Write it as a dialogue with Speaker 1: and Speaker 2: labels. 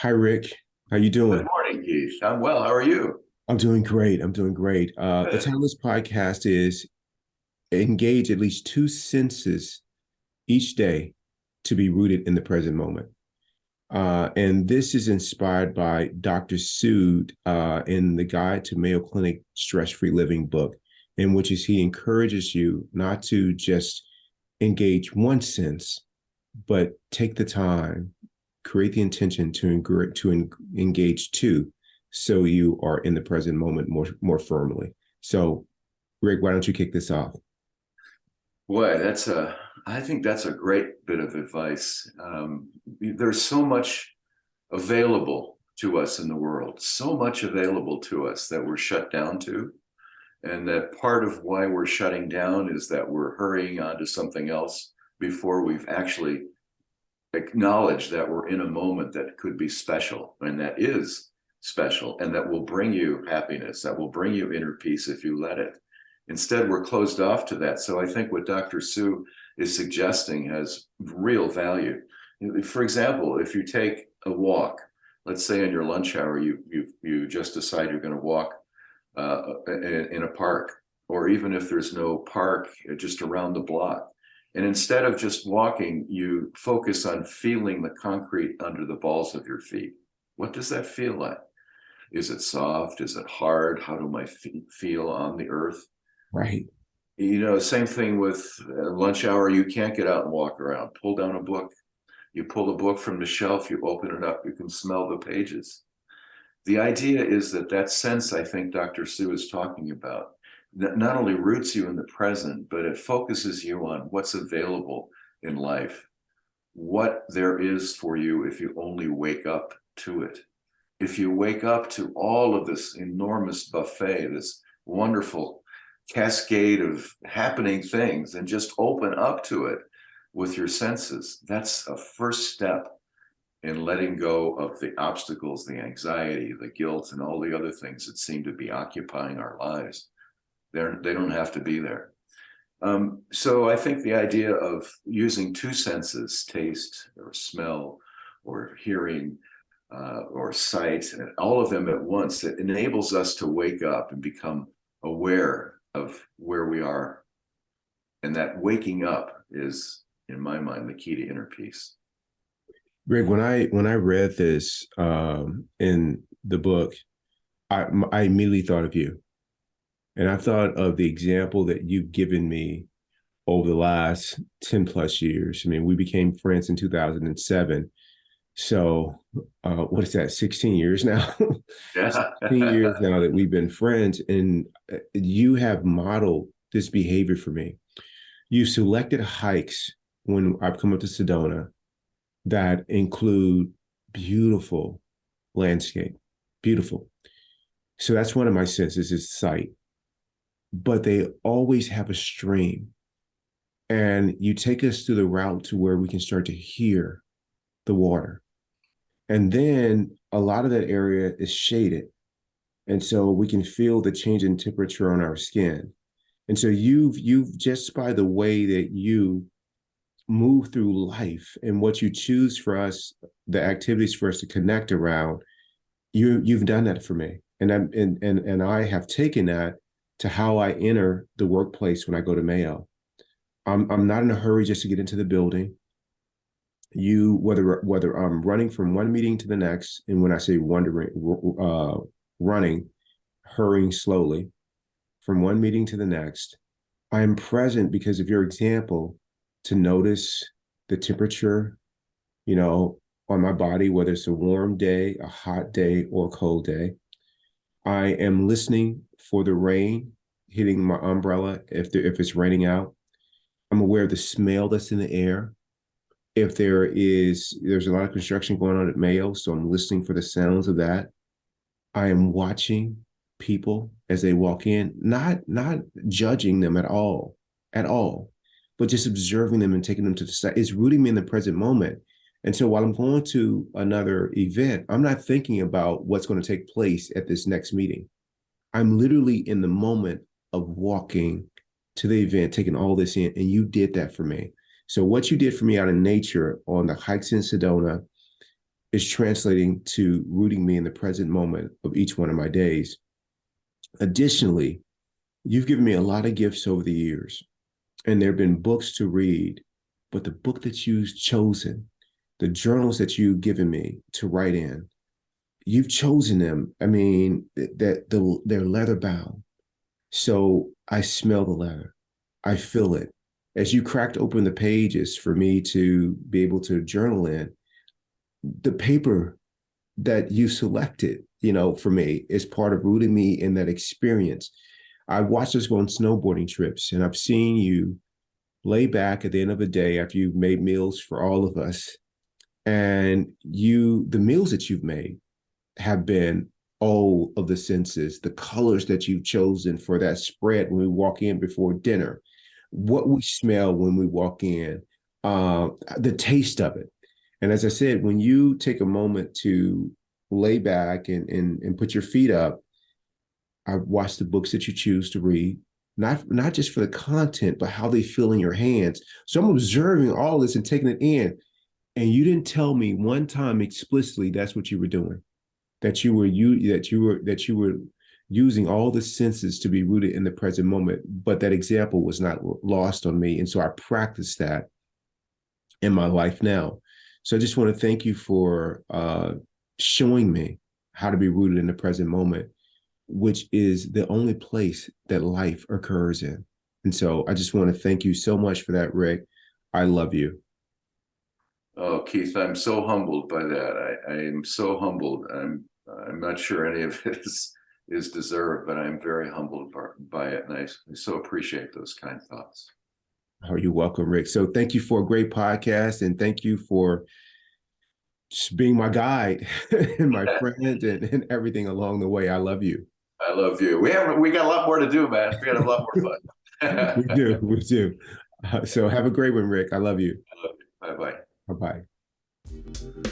Speaker 1: Hi, Rick. How you
Speaker 2: Good
Speaker 1: doing?
Speaker 2: morning, Keith. I'm well. How are you?
Speaker 1: I'm doing great. I'm doing great. The
Speaker 2: Good.
Speaker 1: title of this podcast is Engage at least two senses each day to be rooted in the present moment. And this is inspired by Dr. Sood in the Guide to Mayo Clinic Stress-Free Living book, in which is he encourages you not to just engage one sense, but take the time, create the intention to engage two, so you are in the present moment more firmly. So, Rick, why don't you kick this off?
Speaker 2: Boy, I think that's a great bit of advice. There's so much available to us in the world, so much available to us that we're shut down to. And that part of why we're shutting down is that we're hurrying on to something else before we've actually acknowledged that we're in a moment that could be special and that is special and that will bring you happiness, that will bring you inner peace if you let it. Instead, we're closed off to that. So I think what Dr. Sue is suggesting has real value. For example, if you take a walk, let's say in your lunch hour, you just decide you're going to walk in a park, or even if there's no park, just around the block. And instead of just walking, you focus on feeling the concrete under the balls of your feet. What does that feel like? Is it soft? Is it hard? How do my feet feel on the earth?
Speaker 1: Right.
Speaker 2: Same thing with lunch hour. You can't get out and walk around. Pull down a book. You pull a book from the shelf, you open it up, you can smell the pages. The idea is that sense I think Dr. Sue is talking about that not only roots you in the present, but it focuses you on what's available in life, what there is for you if you only wake up to it. If you wake up to all of this enormous buffet, this wonderful cascade of happening things, and just open up to it with your senses, that's a first step in letting go of the obstacles, the anxiety, the guilt, and all the other things that seem to be occupying our lives. They don't have to be there. So I think the idea of using two senses, taste or smell or hearing or sight, all of them at once, it enables us to wake up and become aware of where we are. And that waking up is, in my mind, the key to inner peace.
Speaker 1: Rick, when I read this in the book, I immediately thought of you, and I thought of the example that you've given me over the last 10 plus years. I mean, we became friends in 2007. So, what is that, 16 years now?
Speaker 2: Yeah.
Speaker 1: 16 years now that we've been friends, and you have modeled this behavior for me. You selected hikes when I've come up to Sedona that include beautiful landscape, beautiful. So that's one of my senses is sight, but they always have a stream. And you take us through the route to where we can start to hear the water. And then a lot of that area is shaded. And so we can feel the change in temperature on our skin. And so you've just by the way that you move through life and what you choose for us, the activities for us to connect around, you've done that for me. And I have taken that to how I enter the workplace when I go to Mayo. I'm not in a hurry just to get into the building. Whether I'm running from one meeting to the next, and when I say running, hurrying slowly from one meeting to the next, I am present because of your example to notice the temperature, you know, on my body, whether it's a warm day, a hot day, or a cold day. I am listening for the rain hitting my umbrella if it's raining out. I'm aware of the smell that's in the air. If there's a lot of construction going on at Mayo, so I'm listening for the sounds of that. I am watching people as they walk in, not judging them at all, but just observing them and taking them to the side. It's rooting me in the present moment. And so while I'm going to another event, I'm not thinking about what's going to take place at this next meeting. I'm literally in the moment of walking to the event, taking all this in, and you did that for me. So what you did for me out in nature on the hikes in Sedona, is translating to rooting me in the present moment of each one of my days. Additionally, you've given me a lot of gifts over the years, and there have been books to read, but the book that you've chosen, the journals that you've given me to write in, you've chosen them. I mean, they're leather bound. So I smell the leather. I feel it. As you cracked open the pages for me to be able to journal in, the paper that you selected, for me is part of rooting me in that experience. I watched us go on snowboarding trips, and I've seen you lay back at the end of the day after you've made meals for all of us. And the meals that you've made have been all of the senses, the colors that you've chosen for that spread when we walk in before dinner, what we smell when we walk in, the taste of it. And as I said, when you take a moment to lay back and put your feet up, I watch the books that you choose to read, not just for the content, but how they feel in your hands. So I'm observing all this and taking it in. And you didn't tell me one time explicitly that's what you were doing, that you were using all the senses to be rooted in the present moment. But that example was not lost on me. And so I practice that in my life now. So I just want to thank you for showing me how to be rooted in the present moment, which is the only place that life occurs in. And so I just want to thank you so much for that, Rick. I love you.
Speaker 2: Oh, Keith, I'm so humbled by that. I am so humbled. I'm not sure any of it is deserved, but I'm very humbled by it, and I so appreciate those kind thoughts.
Speaker 1: Oh, you're welcome, Rick. So thank you for a great podcast, and thank you for just being my guide and my friend and everything along the way. I love you.
Speaker 2: I love you. We got a lot more to do, man. We got a lot more
Speaker 1: We
Speaker 2: fun.
Speaker 1: do, we do. So have a great one, Rick. I love you.
Speaker 2: Bye bye.
Speaker 1: Bye bye.